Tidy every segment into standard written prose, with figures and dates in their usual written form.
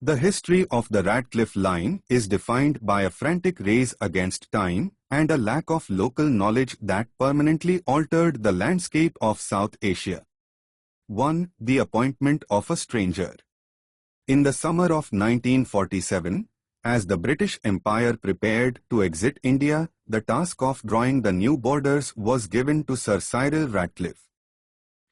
The history of the Radcliffe Line is defined by a frantic race against time and a lack of local knowledge that permanently altered the landscape of South Asia. 1. The appointment of a stranger. In the summer of 1947, as the British Empire prepared to exit India, the task of drawing the new borders was given to Sir Cyril Radcliffe.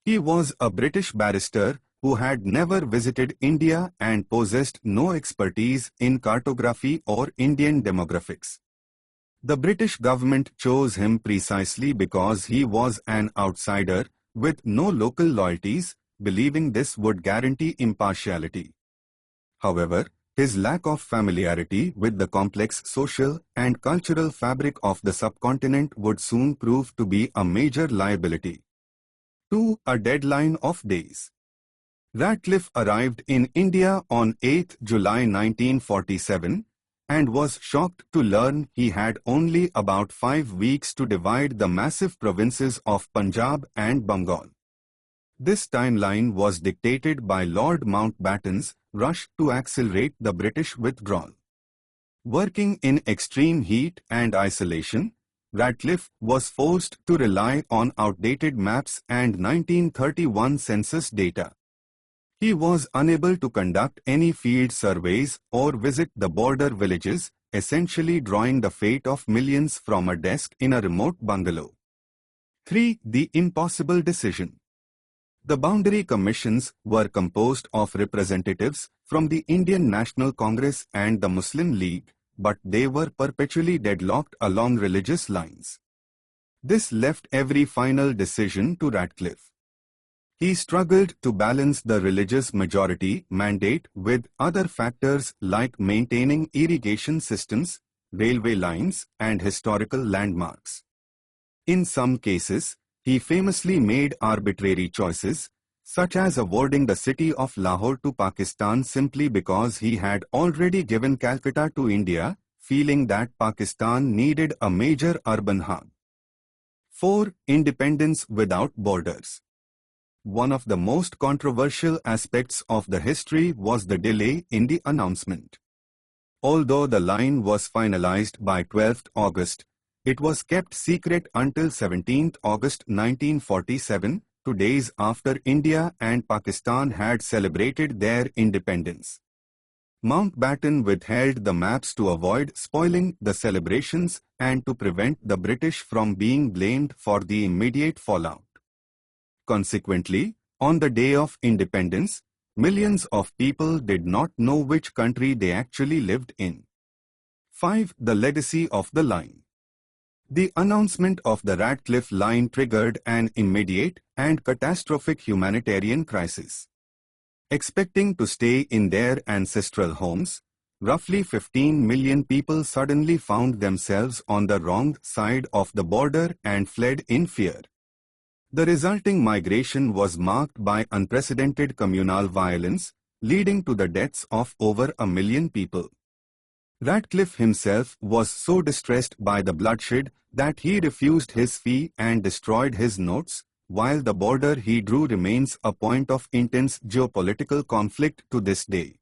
He was a British barrister who had never visited India and possessed no expertise in cartography or Indian demographics. The British government chose him precisely because he was an outsider with no local loyalties, believing this would guarantee impartiality. However, his lack of familiarity with the complex social and cultural fabric of the subcontinent would soon prove to be a major liability. 2. A deadline of days. Radcliffe arrived in India on 8 July 1947 and was shocked to learn he had only about 5 weeks to divide the massive provinces of Punjab and Bengal. This timeline was dictated by Lord Mountbatten's rush to accelerate the British withdrawal. Working in extreme heat and isolation, Radcliffe was forced to rely on outdated maps and 1931 census data. He was unable to conduct any field surveys or visit the border villages, essentially drawing the fate of millions from a desk in a remote bungalow. 3. The impossible decision. The boundary commissions were composed of representatives from the Indian National Congress and the Muslim League, but they were perpetually deadlocked along religious lines. This left every final decision to Radcliffe. He struggled to balance the religious majority mandate with other factors like maintaining irrigation systems, railway lines, and historical landmarks. In some cases, he famously made arbitrary choices, such as awarding the city of Lahore to Pakistan simply because he had already given Calcutta to India, feeling that Pakistan needed a major urban hub. 4. Independence without borders. One of the most controversial aspects of the history was the delay in the announcement. Although the line was finalized by 12th August, it was kept secret until 17th August 1947, 2 days after India and Pakistan had celebrated their independence. Mountbatten withheld the maps to avoid spoiling the celebrations and to prevent the British from being blamed for the immediate fallout. Consequently, on the day of independence, millions of people did not know which country they actually lived in. 5. The legacy of the line. The announcement of the Radcliffe Line triggered an immediate and catastrophic humanitarian crisis. Expecting to stay in their ancestral homes, roughly 15 million people suddenly found themselves on the wrong side of the border and fled in fear. The resulting migration was marked by unprecedented communal violence, leading to the deaths of over 1 million people. Radcliffe himself was so distressed by the bloodshed that he refused his fee and destroyed his notes, while the border he drew remains a point of intense geopolitical conflict to this day.